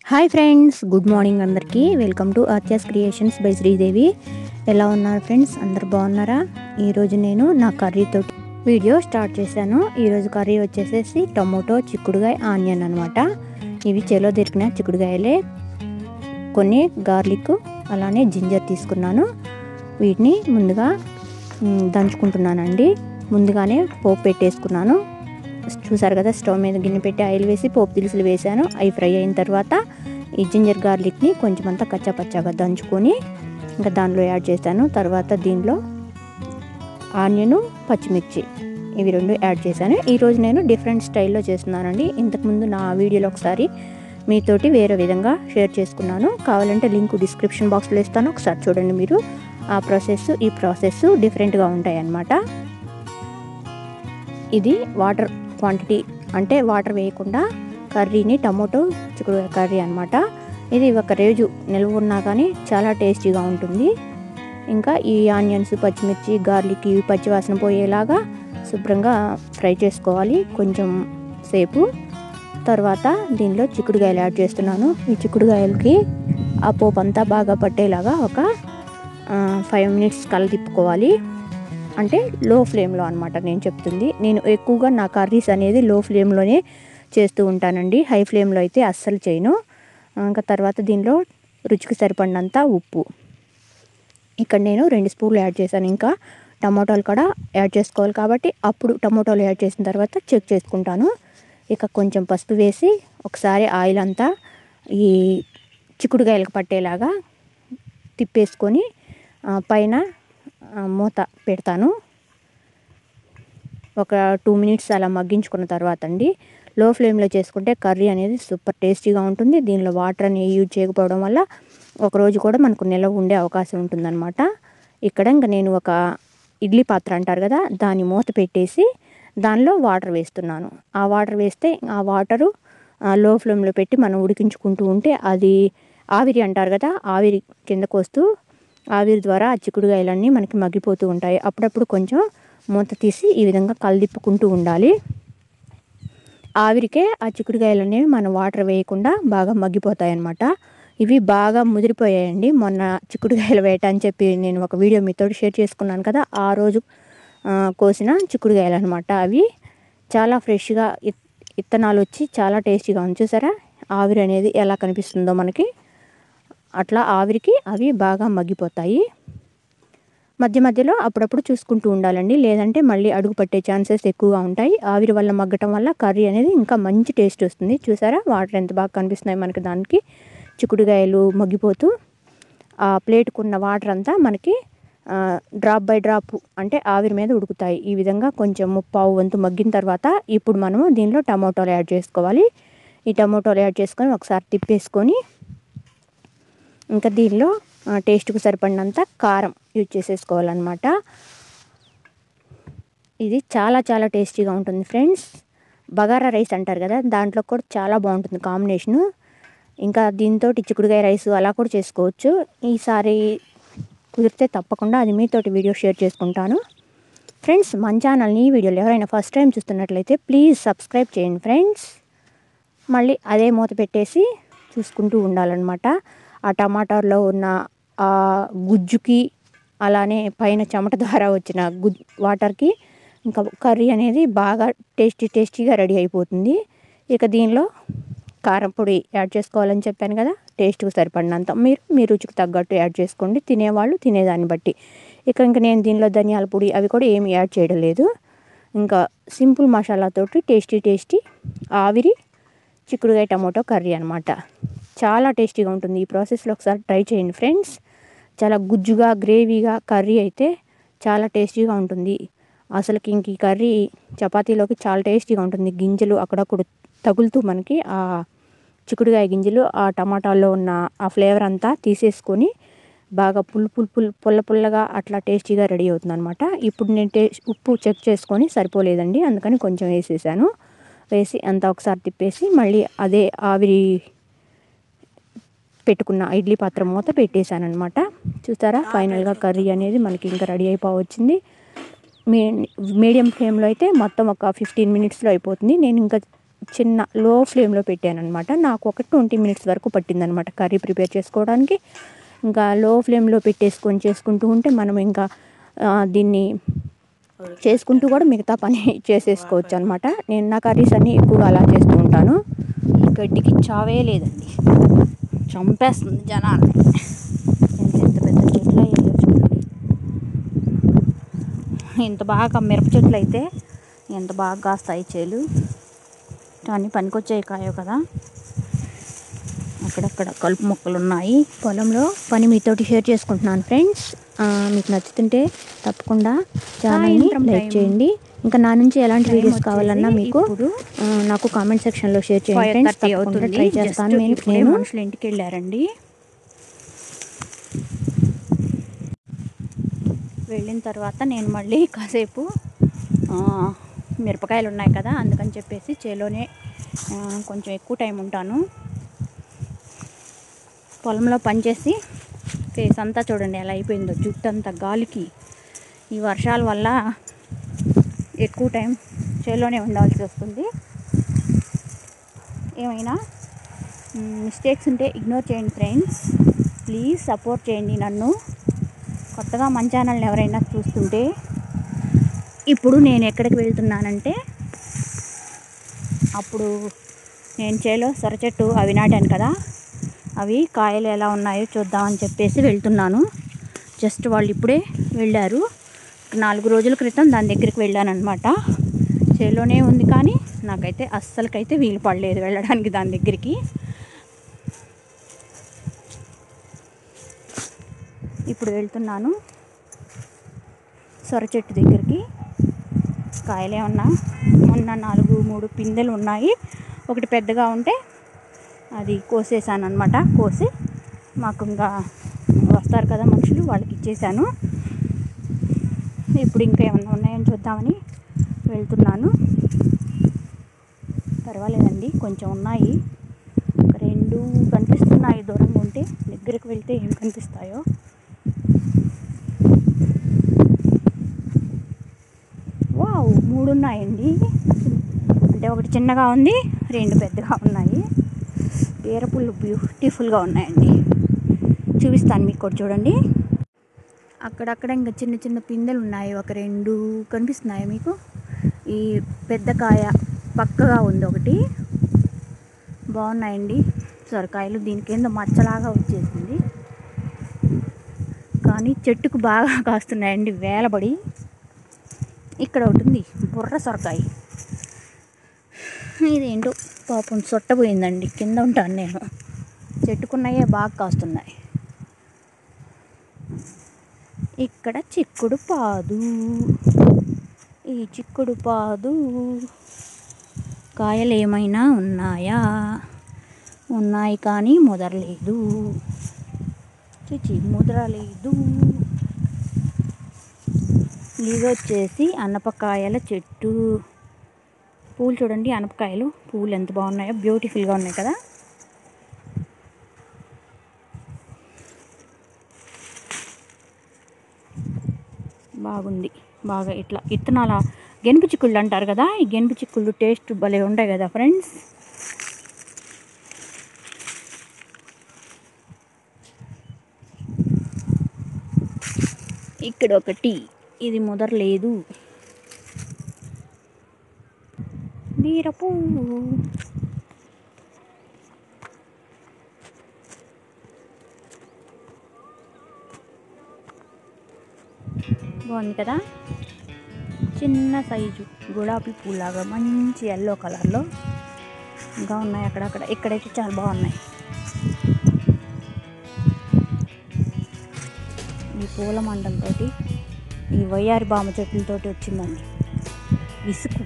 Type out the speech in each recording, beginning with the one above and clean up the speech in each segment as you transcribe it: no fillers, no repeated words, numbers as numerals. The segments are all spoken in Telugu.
హాయ్ ఫ్రెండ్స్, గుడ్ మార్నింగ్ అందరికీ. Welcome to Archa's Creations by Sridevi. ఎలా ఉన్నారు ఫ్రెండ్స్? అందరు బాగున్నారా? ఈరోజు నేను నా కర్రీతో వీడియో స్టార్ట్ చేశాను. ఈరోజు కర్రీ వచ్చేసేసి టమోటో, చిక్కుడుగాయ, ఆనియన్ అనమాట. ఇవి చేలో దొరికిన చిక్కుడుగాయలే. కొన్ని గార్లిక్ అలానే జింజర్ తీసుకున్నాను. వీటిని ముందుగా దంచుకుంటున్నానండి. ముందుగానే పోపు పెట్టేసుకున్నాను. చూసారు కదా, స్టవ్ మీద గిన్నె పెట్టి ఆయిల్ వేసి పోపు దినుసులు వేసాను. అవి ఫ్రై అయిన తర్వాత ఈ జింజర్ గార్లిక్ని కొంచెం అంతా కచ్చాపచ్చాగా దంచుకొని ఇంకా దానిలో యాడ్ చేశాను. తర్వాత దీనిలో ఆనియన్, పచ్చిమిర్చి ఇవి రెండు యాడ్ చేశాను. ఈరోజు నేను డిఫరెంట్ స్టైల్లో చేస్తున్నానండి. ఇంతకుముందు నా వీడియోలో ఒకసారి మీతోటి వేరే విధంగా షేర్ చేసుకున్నాను. కావాలంటే లింక్ డిస్క్రిప్షన్ బాక్స్లో ఇస్తాను, ఒకసారి చూడండి మీరు. ఆ ప్రాసెస్ ఈ ప్రాసెస్ డిఫరెంట్గా ఉంటాయి అన్నమాట. ఇది వాటర్ క్వాంటిటీ, అంటే వాటర్ వేయకుండా కర్రీని, టమోటో చిక్కుడుకాయ కర్రీ అనమాట. ఇది ఒక రోజు నిల్వ ఉన్నా కానీ చాలా టేస్టీగా ఉంటుంది. ఇంకా ఈ ఆనియన్స్, పచ్చిమిర్చి, గార్లిక్ ఇవి పచ్చివాసన పోయేలాగా శుభ్రంగా ఫ్రై చేసుకోవాలి కొంచెం సేపు. తర్వాత దీనిలో చిక్కుడుకాయలు యాడ్ చేస్తున్నాను. ఈ చిక్కుడుకాయలకి ఆ పోపు అంతా బాగా పట్టేలాగా ఒక 5 minutes కల తిప్పుకోవాలి. అంటే లో ఫ్లేమ్లో అనమాట నేను చెప్తుంది. నేను ఎక్కువగా నా కర్రీస్ అనేది లో ఫ్లేమ్లోనే చేస్తూ ఉంటానండి. హై ఫ్లేమ్లో అయితే అస్సలు చేయను. ఇంకా తర్వాత దీనిలో రుచికి సరిపడినంత ఉప్పు, ఇక్కడ నేను 2 స్పూన్లు యాడ్ చేశాను. ఇంకా టమోటాలు కూడా యాడ్ చేసుకోవాలి కాబట్టి అప్పుడు టమోటాలు యాడ్ చేసిన తర్వాత చెక్ చేసుకుంటాను. ఇక కొంచెం పసుపు వేసి ఒకసారి ఆయిల్ అంతా ఈ చిక్కుడుకాయలకు పట్టేలాగా తిప్పేసుకొని పైన మూత పెడతాను. ఒక 2 minutes అలా మగ్గించుకున్న తర్వాత అండి, లో ఫ్లేమ్లో చేసుకుంటే కర్రీ అనేది సూపర్ టేస్టీగా ఉంటుంది. దీనిలో వాటర్ అని యూజ్ చేయకపోవడం వల్ల ఒకరోజు కూడా మనకు నిల్వ ఉండే అవకాశం ఉంటుందన్నమాట. ఇక్కడ ఇంకా నేను ఒక ఇడ్లీ పాత్ర అంటారు కదా, దాన్ని మూత పెట్టేసి దానిలో వాటర్ వేస్తున్నాను. ఆ వాటర్ వేస్తే ఆ వాటరు లో ఫ్లేమ్లో పెట్టి మనం ఉడికించుకుంటూ ఉంటే అది ఆవిరి అంటారు కదా, ఆవిరి కిందకు వస్తూ ఆవిరి ద్వారా ఆ చిక్కుడుకాయలన్నీ మనకి మగ్గిపోతూ ఉంటాయి. అప్పుడప్పుడు కొంచెం మూత తీసి ఈ విధంగా కలదిప్పుకుంటూ ఉండాలి. ఆవిరికే ఆ చిక్కుడుకాయలు అనేవి మనం వాటర్ వేయకుండా బాగా మగ్గిపోతాయి అన్నమాట. ఇవి బాగా ముదిరిపోయాయండి. మొన్న చిక్కుడుకాయలు వేట అని చెప్పి నేను ఒక వీడియో మీతో షేర్ చేసుకున్నాను కదా, ఆ రోజు కోసిన చిక్కుడుకాయలు అనమాట. అవి చాలా ఫ్రెష్గా ఇత్తనాలు వచ్చి చాలా టేస్టీగా ఉంది. చూసారా ఆవిరి అనేది ఎలా కనిపిస్తుందో మనకి, అట్లా ఆవిరికి అవి బాగా మగ్గిపోతాయి. మధ్య మధ్యలో అప్పుడప్పుడు చూసుకుంటూ ఉండాలండి, లేదంటే మళ్ళీ అడుగు పట్టే ఛాన్సెస్ ఎక్కువగా ఉంటాయి. ఆవిరి వల్ల మగ్గటం వల్ల కర్రీ అనేది ఇంకా మంచి టేస్ట్ వస్తుంది. చూసారా వాటర్ ఎంత బాగా కనిపిస్తున్నాయి మనకి, దానికి చిక్కుడుకాయలు మగ్గిపోతూ ఆ ప్లేట్కున్న వాటర్ అంతా మనకి డ్రాప్ బై డ్రాప్ అంటే ఆవిరి మీద ఉడుకుతాయి. ఈ విధంగా కొంచెం 1/4 వంతు మగ్గిన తర్వాత ఇప్పుడు మనము దీనిలో టమోటాలు యాడ్ చేసుకోవాలి. ఈ టమోటాలు యాడ్ చేసుకొని ఒకసారి తిప్పేసుకొని ఇంకా దీనిలో టేస్ట్కు సరిపడినంత కారం యూజ్ చేసేసుకోవాలన్నమాట. ఇది చాలా చాలా టేస్టీగా ఉంటుంది ఫ్రెండ్స్. బగారా రైస్ అంటారు కదా, దాంట్లో కూడా చాలా బాగుంటుంది కాంబినేషను. ఇంకా దీంతో చిక్కుడుకాయ రైస్ అలా కూడా చేసుకోవచ్చు. ఈసారి కుదిరితే తప్పకుండా అది మీతోటి వీడియో షేర్ చేసుకుంటాను ఫ్రెండ్స్. మన ఛానల్ని ఈ వీడియోలు ఎవరైనా ఫస్ట్ టైం చూస్తున్నట్లయితే ప్లీజ్ సబ్స్క్రైబ్ చేయండి ఫ్రెండ్స్. మళ్ళీ అదే మూత పెట్టేసి చూసుకుంటూ ఉండాలన్నమాట. ఆ టమాటాలో ఉన్న ఆ గుజ్జుకి అలానే పైన చెమట ద్వారా వచ్చిన వాటర్కి ఇంకా కర్రీ అనేది బాగా టేస్టీగా రెడీ అయిపోతుంది. ఇక దీనిలో కారం పొడి యాడ్ చేసుకోవాలని చెప్పాను కదా, టేస్ట్కి సరిపడినంత మీరు మీ రుచికి తగ్గట్టు యాడ్ చేసుకోండి, తినేవాళ్ళు తినేదాన్ని బట్టి. ఇంకా నేను దీనిలో ధనియాల పొడి అవి కూడా ఏమి యాడ్ చేయడం లేదు. ఇంకా సింపుల్ మసాలాతోటి టేస్టీ ఆవిరి చిక్కుడుకాయ టమోటో కర్రీ అనమాట. చాలా టేస్టీగా ఉంటుంది. ఈ ప్రాసెస్లో ఒకసారి ట్రై చేయండి ఫ్రెండ్స్. చాలా గుజ్జుగా గ్రేవీగా కర్రీ అయితే చాలా టేస్టీగా ఉంటుంది. అసలుకి ఇంక ఈ కర్రీ చపాతీలోకి చాలా టేస్టీగా ఉంటుంది. గింజలు అక్కడక్కడ తగులుతూ మనకి ఆ చిక్కుడుకాయ గింజలు ఆ టమాటాల్లో ఉన్న ఆ ఫ్లేవర్ అంతా తీసేసుకొని బాగా పుల్లగా అట్లా టేస్టీగా రెడీ అవుతుంది అనమాట. ఇప్పుడు నేను ఉప్పు చెక్ చేసుకొని సరిపోలేదండి, అందుకని కొంచెం వేసేసాను. వేసి అంతా ఒకసారి తిప్పేసి మళ్ళీ అదే ఆవిరి పెట్టుకున్న ఇడ్లీ పాత్ర మూత పెట్టేశాను అనమాట. చూస్తారా ఫైనల్గా కర్రీ అనేది మనకి ఇంకా రెడీ అయిపోవచ్చింది. మీడియం ఫ్లేమ్లో అయితే మొత్తం ఒక 15 minutesలో అయిపోతుంది. నేను ఇంకా చిన్న లో ఫ్లేమ్లో పెట్టాను అనమాట. నాకు ఒక 20 మినిట్స్ వరకు పట్టిందనమాట కర్రీ ప్రిపేర్ చేసుకోవడానికి. ఇంకా లో ఫ్లేమ్లో పెట్టేసుకొని చేసుకుంటూ ఉంటే మనం ఇంకా దీన్ని చేసుకుంటూ కూడా మిగతా పని చేసేసుకోవచ్చు అనమాట. నేను నా కర్రీస్ అన్నీ ఎక్కువగా అలా చేస్తూ ఉంటాను. ఈ గడ్డికి చావే లేదండి, చంపేస్తుంది జనాన్ని. ఎంత పెద్ద చెట్లు అయ్యాయో చూడండి. ఇంత బాగా మిరప చెట్లు అయితే ఎంత బాగా కాస్తాయి చేలు, కానీ పనికొచ్చాయి కాయో కదా. అక్కడక్కడ కలుపు మొక్కలు ఉన్నాయి. పొలంలో పని మీతోటి షేర్ చేసుకుంటున్నాను ఫ్రెండ్స్. మీకు నచ్చుతుంటే తప్పకుండా ఛానల్ని లైక్ చేయండి. ఇంకా నా నుంచి ఎలాంటి వీడియోస్ కావాలన్నా మీకు నాకు కామెంట్ సెక్షన్లో షేర్ చేయండి ఫ్రెండ్స్. తప్పకుండా ట్రై చేస్తాను. నేను మనుషులు ఇంటికి వెళ్ళారండి. వెళ్ళిన తర్వాత నేను మళ్ళీ కాసేపు మిరపకాయలు ఉన్నాయి కదా అందుకని చెప్పేసి చేలోనే కొంచెం ఎక్కువ టైం ఉంటాను. పొలంలో పనిచేసి ఫేస్ అంతా చూడండి ఎలా అయిపోయిందో, జుట్టు అంతా గాలికి. ఈ వర్షాల వల్ల ఎక్కువ టైం చేలోనే ఉండాల్సి వస్తుంది. ఏమైనా మిస్టేక్స్ ఉంటే ఇగ్నోర్ చేయండి ఫ్రెండ్స్. ప్లీజ్ సపోర్ట్ చేయండి నన్ను. కొత్తగా మన ఛానల్ని ఎవరైనా చూస్తుంటే, ఇప్పుడు నేను ఎక్కడికి వెళ్తున్నానంటే, అప్పుడు నేను చేలో సొర చెట్టు అవి నాటాను కదా, అవి కాయలు ఎలా ఉన్నాయో చూద్దామని చెప్పేసి వెళ్తున్నాను. జస్ట్ వాళ్ళు ఇప్పుడే వెళ్ళారు. 4 రోజుల క్రితం దాని దగ్గరికి వెళ్ళాను అనమాట. చేలోనే ఉంది కానీ నాకైతే అస్సలకైతే వీలు పడలేదు వెళ్ళడానికి దాని దగ్గరికి. ఇప్పుడు వెళ్తున్నాను సొర చెట్టు దగ్గరికి. కాయలే ఉన్నా మొన్న 3 పిందెలు ఉన్నాయి. ఒకటి పెద్దగా ఉంటే అది కోసేసాను అనమాట. కోసి మాకు ఇంకా వస్తారు కదా మనుషులు, వాళ్ళకి ఇచ్చేసాను. ఇప్పుడు ఇంకా ఏమన్నా ఉన్నాయని చూద్దామని వెళ్తున్నాను. పర్వాలేదండి, కొంచెం ఉన్నాయి. 2 కనిపిస్తున్నాయి దూరంగా ఉంటే, దగ్గరికి వెళ్తే ఏం కనిపిస్తాయో. వావ్, 3 ఉన్నాయండి. అంటే ఒకటి చిన్నగా ఉంది, 2 పెద్దగా ఉన్నాయి. బీరపుళ్ళు బ్యూటిఫుల్గా ఉన్నాయండి. చూపిస్తాను మీకు కూడా చూడండి. అక్కడక్కడ ఇంకా చిన్న చిన్న పిందెలు ఉన్నాయి. ఒక 2 కనిపిస్తున్నాయి మీకు. ఈ పెద్ద కాయ పక్కగా ఉంది ఒకటి. బాగున్నాయండి సొరకాయలు. దీనికి ఏందో మచ్చలాగా వచ్చేసింది, కానీ చెట్టుకు బాగా కాస్తున్నాయండి వేలబడి. ఇక్కడ ఒకటి ఉంది బుర్ర సొరకాయ. ఇదేంటో పాపం సొట్టపోయిందండి, కింద ఉంటాను నేను. చెట్టుకున్నాయే బాగా కాస్తున్నాయి. ఇక్కడ చిక్కుడు పాదు. ఈ చిక్కుడు పాదు కాయలు ఏమైనా ఉన్నాయా? ఉన్నాయి కానీ ముదరలేదు. ముదరలేదు. ఇది వచ్చేసి అనపకాయల చెట్టు. పూలు చూడండి, అనపకాయలు పూలు ఎంత బాగున్నాయో, బ్యూటిఫుల్గా ఉన్నాయి కదా. బాగుంది. బాగా ఇట్లా ఇత్తనాల గెనుపు చిక్కుళ్ళు అంటారు కదా, ఈ గెనుపు చిక్కుళ్ళు టేస్ట్ భలే ఉంటాయి కదా ఫ్రెండ్స్. ఇక్కడ ఒకటి, ఇది ముదరలేదు. బీరపువ్వు. బాగుంది కదా, చిన్న సైజు గులాబీ పూలాగా మంచి ఎల్లో కలర్లో ఇంకా ఉన్నాయి అక్కడక్కడ. ఇక్కడైతే చాలా బాగున్నాయి. ఈ పూల మండలతోటి, ఈ వయ్యారి బామ చెట్లతోటి వచ్చిందండి ఇసుకు.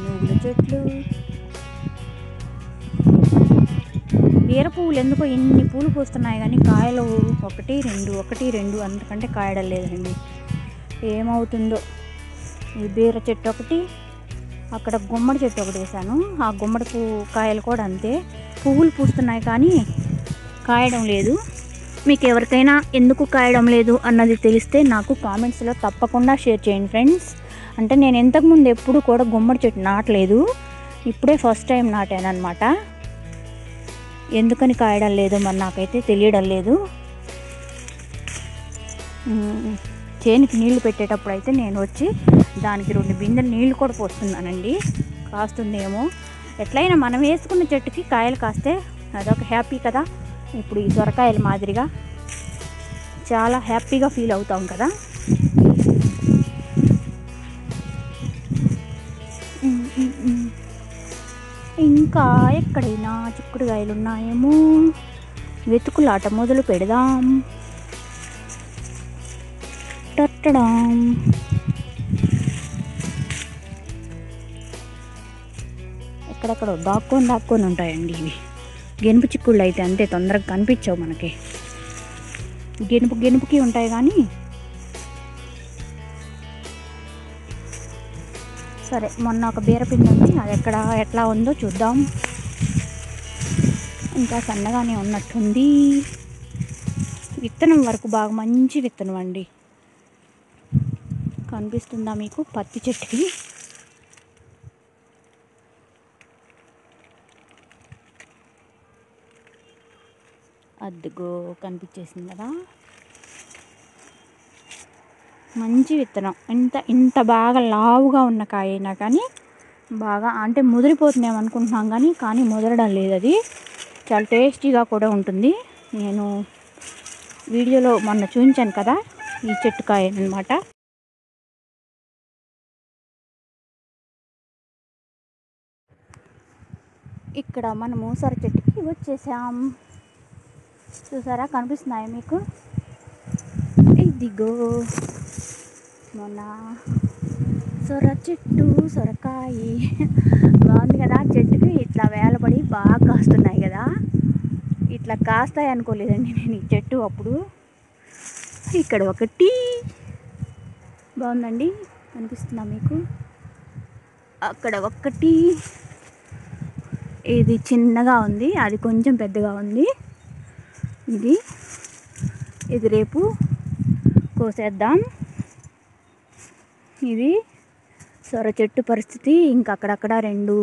నువ్వుల చెట్లు. బీర పువ్వులు ఎందుకో ఎన్ని పూలు పూస్తున్నాయి కానీ కాయలు 1 2 అంతకంటే కాయడం లేదండి. ఏమవుతుందో. ఈ బీర చెట్టు ఒకటి, అక్కడ గుమ్మడి చెట్టు ఒకటి వేసాను. ఆ గుమ్మడి కాయలు కూడా అంతే, పువ్వులు పూస్తున్నాయి కానీ కాయడం లేదు. మీకు ఎవరికైనా ఎందుకు కాయడం లేదు అన్నది తెలిస్తే నాకు కామెంట్స్లో తప్పకుండా షేర్ చేయండి ఫ్రెండ్స్. అంటే నేను ఇంతకుముందు ఎప్పుడు కూడా గుమ్మడి చెట్టు నాటలేదు, ఇప్పుడే ఫస్ట్ టైం నాటాను అనమాట. ఎందుకని కాయడం లేదు మరి నాకైతే తెలియడం లేదు. చేనికి నీళ్లు పెట్టేటప్పుడు అయితే నేను వచ్చి దానికి 2 బిందెలు నీళ్లు కూడా పోస్తున్నానండి. కాస్తుందేమో. ఎట్లయినా మనం వేసుకున్న చెట్టుకి కాయలు కాస్తే అదొక హ్యాపీ కదా. ఇప్పుడు ఈ సొరకాయల మాదిరిగా చాలా హ్యాపీగా ఫీల్ అవుతాం కదా. ఇంకా ఎక్కడైనా చిక్కుడుకాయలు ఉన్నాయేమో వెతుకులాట మొదలు పెడదాం. టట్టడాం. ఎక్కడెక్కడో దాక్కొని ఉంటాయండి ఇవి. గెనుపు చిక్కుళ్ళు అయితే అంతే తొందరగా కనిపించవు మనకి. గెనుపుకి ఉంటాయి కానీ. సరే, మొన్న ఒక బీరపిండి ఉంది, అది ఎట్లా ఉందో చూద్దాం. ఇంకా సన్నగానే ఉన్నట్టుంది. విత్తనం వరకు బాగా మంచి విత్తనం అండి. కనిపిస్తుందా మీకు పత్తి చెట్టుకి? అదిగో కనిపించేసింది కదా, మంచి విత్తనం. ఇంత బాగా లావుగా ఉన్న కాయ అయినా కానీ బాగా అంటే ముదిరిపోతున్నాం అనుకుంటున్నాం కానీ ముదరడం లేదు. అది చాలా టేస్టీగా కూడా ఉంటుంది. నేను వీడియోలో మొన్న చూపించాను కదా, ఈ చెట్టు కాయ అన్నమాట. ఇక్కడ మనము సొర చెట్టుకి వచ్చేసాం. చూసారా, కనిపిస్తున్నాయా మీకు? ఇదిగో మొన్న సొర చెట్టు, సొరకాయ బాగుంది కదా. చెట్టుకి ఇట్లా వేలబడి బాగా కాస్తున్నాయి కదా. ఇట్లా కాస్తాయి అనుకోలేదండి నేను ఈ చెట్టు అప్పుడు. ఇక్కడ ఒకటి బాగుందండి, కనిపిస్తుందా మీకు? అక్కడ ఒకటి, ఇది చిన్నగా ఉంది, అది కొంచెం పెద్దగా ఉంది. ఇది రేపు కోసేద్దాం. ఇది సొర చెట్టు పరిస్థితి. ఇంకా అక్కడక్కడ 2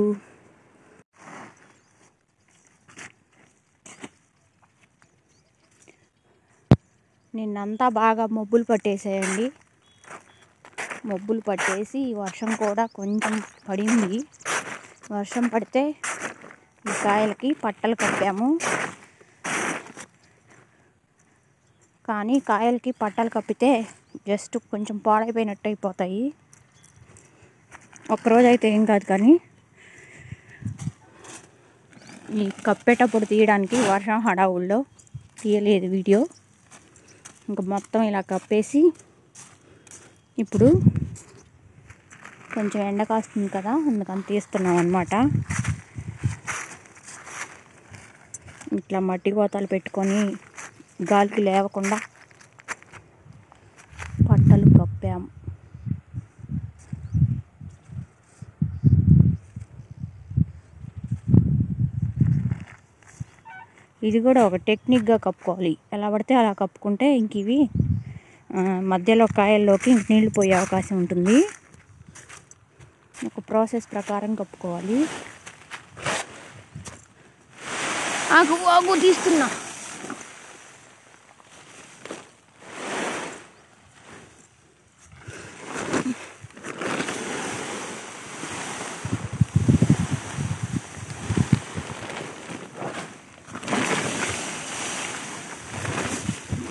నిన్నంతా బాగా మబ్బులు పట్టేసాయండి. మబ్బులు పట్టేసి వర్షం కూడా కొంచెం పడింది. వర్షం పడితే ఈ కాయలకి పట్టలు కప్పాము. కానీ కాయలకి పట్టలు కప్పితే జస్ట్ కొంచెం పాడైపోయినట్టు అయిపోతాయి. ఒక్కరోజు అయితే ఏం కాదు, కానీ ఈ కప్పేటప్పుడు తీయడానికి వర్షం హడావుల్లో తీయలేదు వీడియో. ఇంకా మొత్తం ఇలా కప్పేసి ఇప్పుడు కొంచెం ఎండ కాస్తుంది కదా, అందుకని తీస్తున్నాం అన్నమాట. ఇట్లా మట్టి గోతాలు పెట్టుకొని గాలికి లేవకుండా పట్టలు కప్పాము. ఇది కూడా ఒక టెక్నిక్గా కప్పుకోవాలి. ఎలా పడితే అలా కప్పుకుంటే ఇంక ఇవి మధ్యలో కాయల్లోకి నీళ్లు పోయే అవకాశం ఉంటుంది. ఒక ప్రాసెస్ ప్రకారం కప్పుకోవాలి. ఆగు తీస్తున్నా.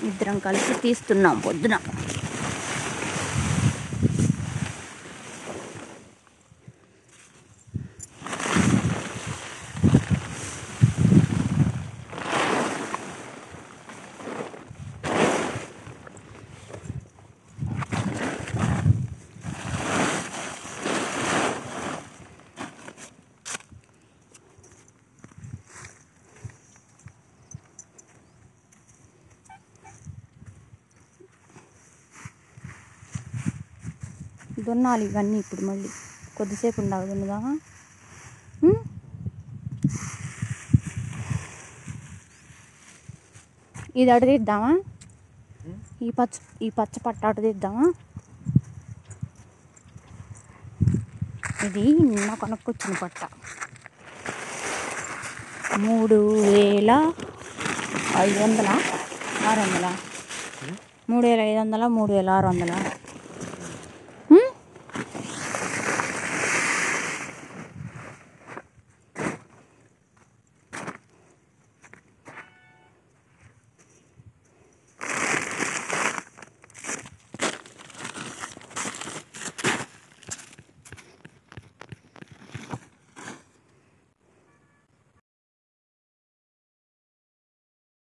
ఇద్దరం కలిసి తీస్తున్నాం పొద్దున. దున్నాలి ఇవన్నీ ఇప్పుడు. మళ్ళీ కొద్దిసేపు ఉండాలి దున్నుదామా? ఇది అటు తీద్దామా? ఈ పచ్చ పట్ట అటు తీద్దామా? ఇది నిన్న కొనుక్కొచ్చిన పట్ట 3500 600 3500 3600